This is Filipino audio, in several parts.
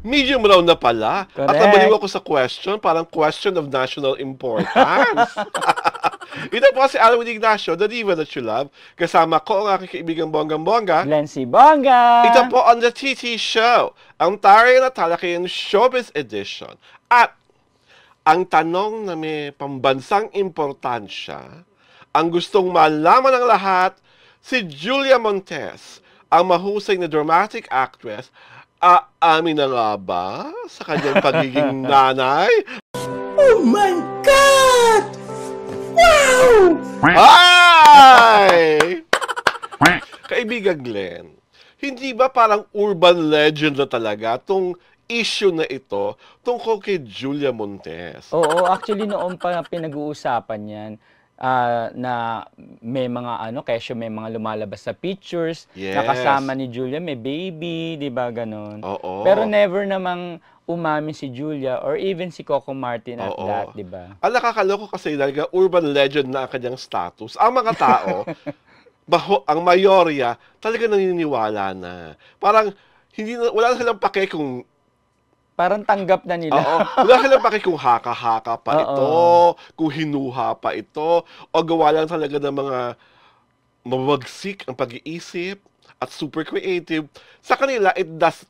medium raw na pala. Correct. At nabaliw ako sa question, parang question of national importance. Ito po si Alwin Ignacio, the diva that you love. Kasama ko ang aking kaibigang bonggang-bongga. Glenn C. Bongga! Ito po on the TT Show, ang taray na talakayan Showbiz Edition. At ang tanong na may pambansang importansya, ang gustong malaman ng lahat, si Julia Montes, ang mahusay na dramatic actress, aamin na nga ba sa kanyang pagiging nanay? Oh my God! Wow! Ay! Kaibigan Glenn, hindi ba parang urban legend na talaga tong issue na ito tungkol kay Julia Montes? Oo, actually noon pa pinag-uusapan yan. Na may mga kesyo may mga lumalabas sa pictures Yes. na kasama ni Julia, may baby, di ba ganon? Oo. Pero never namang umamin si Julia or even si Coco Martin at Oo. that, di ba? Ang nakakaloko kasi dahil urban legend na ang kanyang status, ang mga tao, ang mayorya, talaga naniniwala na. Parang wala na silang pake kung Parang tanggap na nila. Oo. Wala silang pake kung haka-haka pa ito, kung hinuha pa ito, o gawa lang talaga ng mga mawagsik ang pag-iisip at super creative. Sa kanila, it does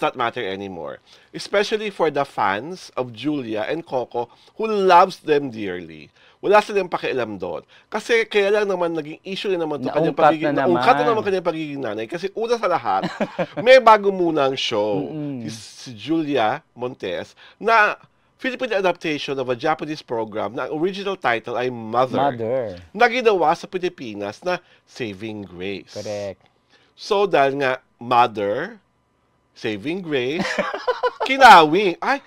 not matter anymore. Especially for the fans of Julia and Coco who loves them dearly. Wala silang pakialam doon. Kasi kaya lang naman naging issue na naman ito kanyang pagiging naungkat na naman kanyang pagiging nanay. Kasi una sa lahat, may bago munang show. Si Julia Montes na Philippine adaptation of a Japanese program na ang original title ay Mother. Na ginawa sa Pilipinas na Saving Grace. Correct. So dahil nga Mother, Saving Grace, kinawing, ay,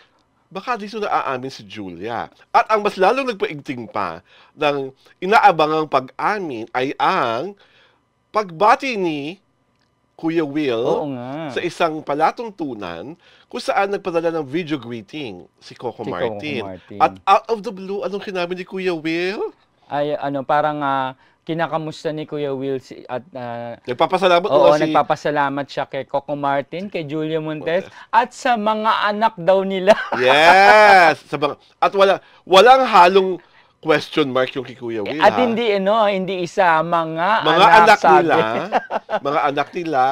baka dito na aamin si Julia. At ang mas lalong nagpaigting pa ng inaabangang pag-amin ay ang pagbati ni Kuya Will sa isang palatuntunan kung saan nagpadala ng video greeting si Coco Martin. At out of the blue, anong sinabi ni Kuya Will? Ay, parang kinakamusta ni Kuya Will at nagpapasalamat nagpapasalamat siya kay Coco Martin, kay Julia Montes at sa mga anak daw nila. Yes, at walang halong question mark yung kay Kuya Will. At hindi isa mga anak nila, mga anak nila,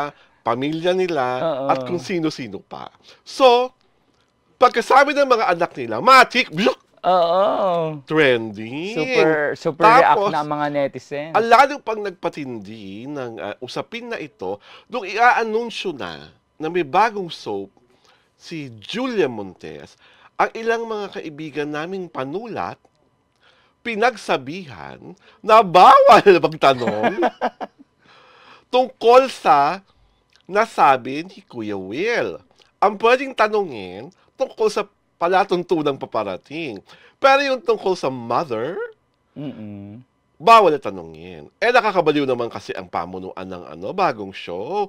pamilya nila at kung sino-sino pa. So, pagkasabi ng mga anak nila, matik, trending. Super react na mga netizen. Ang lalong pang nagpatindi ng usapin na ito, nung i-anunsyo na may bagong soap, si Julia Montes, ang ilang mga kaibigan naming panulat, pinagsabihan na bawal magtanong tungkol sa nasabi ni Kuya Will. Ang pwedeng tanungin tungkol sa palatuntunang paparating. Pero yung tungkol sa Mother, bawal na tanungin. Nakakabaliw naman kasi ang pamunuan ng bagong show.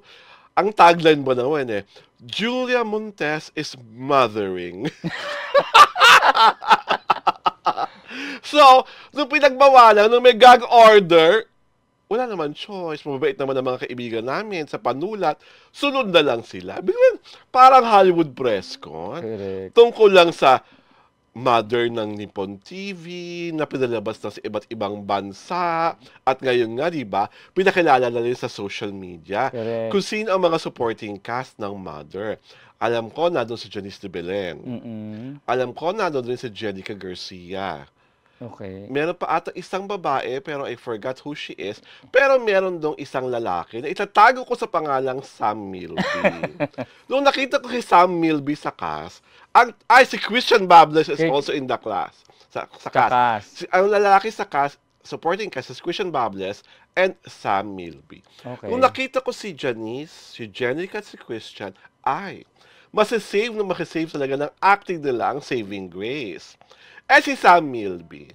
Ang tagline ba naman Julia Montes is mothering. So, nung pinagbawalan, nung may gag order, wala naman choice. Mababait naman ang mga kaibigan namin sa panulat. Sunod na lang sila. Parang Hollywood press con. Tungkol lang sa mother ng Nippon TV, na pinalabas na sa iba't ibang bansa. At ngayon nga, di ba, pinakilala na rin sa social media. Kung sino ang mga supporting cast ng Mother. Alam ko, nandun si Janice de Belen. Alam ko, nandun rin si Jenica Garcia. Okay. Meron pa ata isang babae, pero I forgot who she is. Pero meron dong isang lalaki na itatago ko sa pangalang Sam Milby. Nung nakita ko si Sam Milby sa cast, si Christian Bables is also in the class. Sa cast. Ang lalaki sa cast, supporting cast, is Christian Bables and Sam Milby. Okay. Nung nakita ko si Janice, si Jenica at si Christian, masasave talaga ng acting nila ang Saving Grace. Si Sam Milby,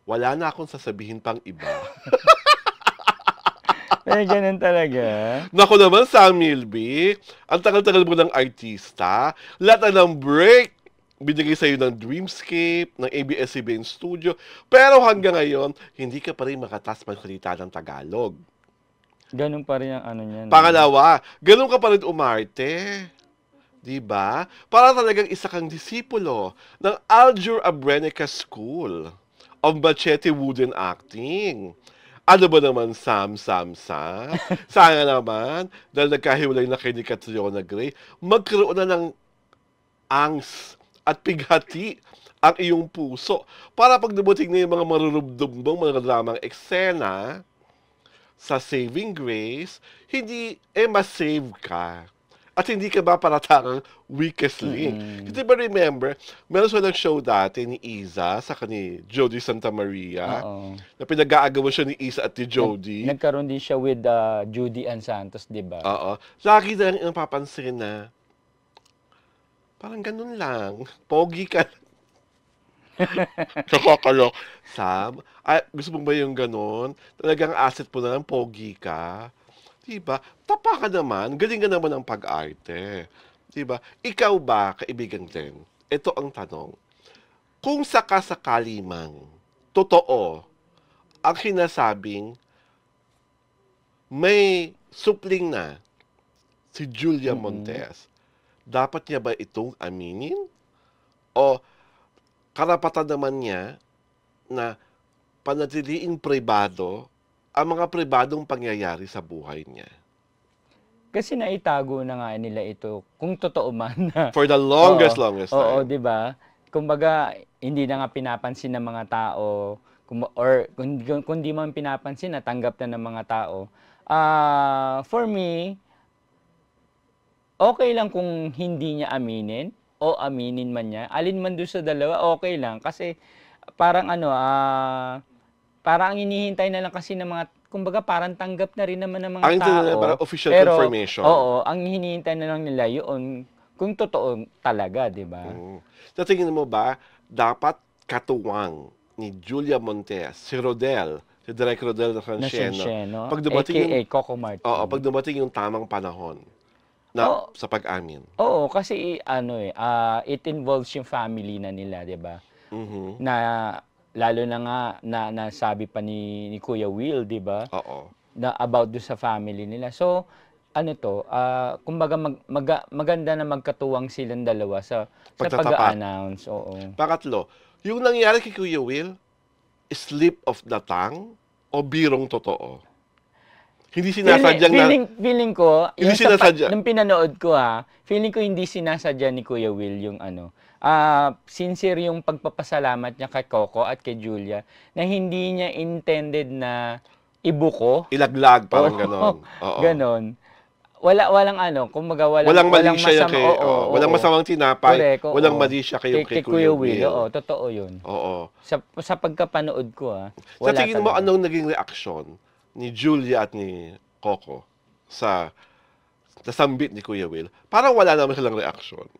wala na akong sasabihin pang iba. Ganun talaga. Naku naman, Sam Milby, ang tagal-tagal mo ng artista, lahat na ng break, binigay sa'yo ng Dreamscape, ng ABS-CBN Studio, pero hanggang ngayon, hindi ka pa rin makatas magsalita ng Tagalog. Ganun pa rin ang niyan. Pangalawa, ganun ka pa rin umarte. Diba? Para talagang isa kang disipulo ng Aljur Abrenica School of Machete Wooden Acting. Ano ba naman, Sam? Sana naman, dahil nagkahiwalay na kay ni Catriona Gray, magkaroon na ng angst at pighati ang iyong puso. Para pag dumating na yung mga marurubdumbong, mga dramang eksena sa Saving Grace, hindi, ma-save ka. At hindi ka ba paratangang weakest link? Kasi ba remember, meron silang show dati ni Iza sa ni Jody Santa Maria, na pinag-aagawan siya ni Iza at ni Jody. Nagkaroon din siya with Judy Ann Santos, di ba? Oo. Lagi na lang napapansin na parang ganun lang. Pogi ka. Nakakalok. Sam, gusto mo ba yung ganun? Talagang asset mo na lang, pogi ka. Diba? Tapa ka naman, galing ka naman ang pag-arte. Diba? Ikaw ba, kaibigan din? Ito ang tanong. Kung sakasakali mang totoo ang sinasabing may supling na si Julia Montes, dapat niya ba itong aminin? O karapatan naman niya na panatiliing pribado ang mga pribadong pangyayari sa buhay niya? Kasi naitago na nga nila ito, kung totoo man. For the longest time. Oo, di ba? Kumbaga, hindi na nga pinapansin ng mga tao, or kung di man pinapansin, natanggap na ng mga tao. For me, okay lang kung hindi niya aminin, o aminin man niya. Alin man doon sa dalawa, okay lang. Kasi, parang parang hinihintay na lang kasi ng mga, kumbaga parang tanggap na rin naman ng mga tao. Parang official pero, confirmation. Oo, ang hinihintay na lang nila yun, kung totoo talaga, di ba? Sa tingin mo ba, dapat katuwang ni Julia Montes, si Rodel, si Direk Rodel na Franciano, pag dumating Coco Martin. Oo, pag dumating yung tamang panahon na sa pag-amin. Oo, kasi it involves yung family na nila, di ba? Na lalo na nga na nasabi pa ni Kuya Will, 'di ba? Oo. Na about do sa family nila. So, kumbaga maganda na magkatuwang silang dalawa sa pag-a-announce. Oo. Pangatlo, yung nangyari kay Kuya Will, slip of the tongue o birong totoo? Hindi sinasadyang feeling ko, hindi sinasadya. Nung pinanood ko feeling ko hindi sinasadya ni Kuya Will yung sincere yung pagpapasalamat niya kay Coco at kay Julia na hindi niya intended na ibuko. Ilaglag, parang ganon. Oo. Ganon. Walang kumbaga walang mali siya walang masamang tinapay, correct, walang mali siya kay Kuya Will. Oo, totoo yun. Oo. Sa pagkapanood ko sa tingin mo, anong naging reaksyon ni Julia at ni Coco sa sambit ni Kuya Will? Parang wala naman silang reaksyon.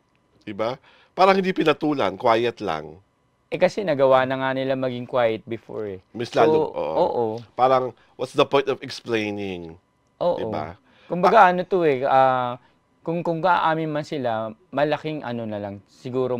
Diba? Parang hindi pinatulan, quiet lang. Kasi nagawa na nga nila maging quiet before Miss Lalo, oo. Parang, what's the point of explaining? Oo. Diba? Kumbaga kung kaamin man sila, malaking na lang, siguro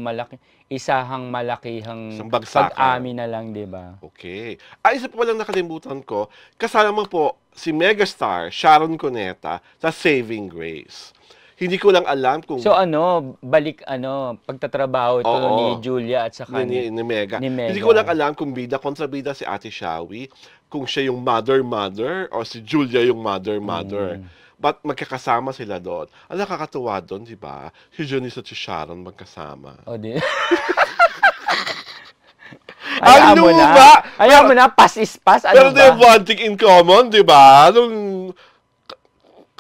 isahang malakihang pag-amin na lang, di ba? Okay. Isa pa lang nakalimutan ko, kasama mo po si megastar Sharon Cuneta sa Saving Grace. Hindi ko lang alam kung... So pagtatrabaho ito ni Julia at saka ni Mega. Hindi ko lang alam kung bida kontra bida si Ate Shawi, kung siya yung mother o si Julia yung mother. But magkakasama sila doon. Ang nakakatuwa doon, di ba? Si Janice at si Sharon magkasama. Di. Ayaw mo na, pass is pass. Pero they have one thing in common, di ba? Nung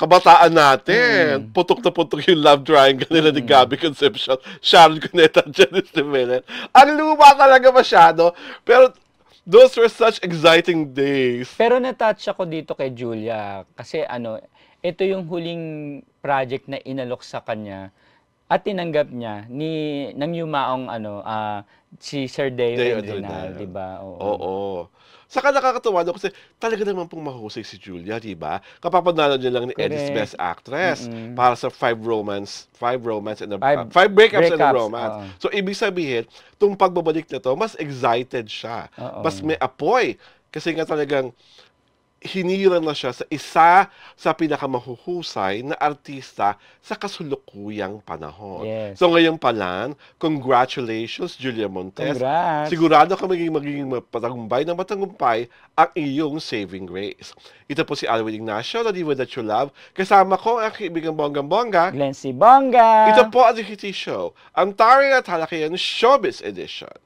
kabataan natin, putok na putok yung love triangle nila ni Gabby Concepcion, Sharon Cuneta, Janice de Melen. Ang luma talaga masyado. Pero those were such exciting days. Pero na-touch ako dito kay Julia. Kasi ito yung huling project na inalok sa kanya at tinanggap niya ng yumaong si Sir Deo Endrinal, di ba? Oo. Saka nakakatawa kasi talaga naman pong mahusay si Julia, di ba? Kapapanalo niya lang ni Eddie's Best Actress para sa 5 breakups and a romance. So, ibig sabihin, itong pagbabalik na to, mas excited siya. Mas may apoy. Kasi nga talagang, hinira na siya sa isa sa pinakamahuhusay na artista sa kasulukuyang panahon. Yes. So ngayon pa lang, congratulations Julia Montes. Congrats. Sigurado ka magiging matagumpay na matagumpay ang iyong saving grace. Ito po si Alwin Ignacio, The Diva That You Love. Kasama ko ang kaibigang bonggang-bongga. Glency Bongga. Ito po ang The Kitty Show, ang Tari at Halakihan Showbiz Edition.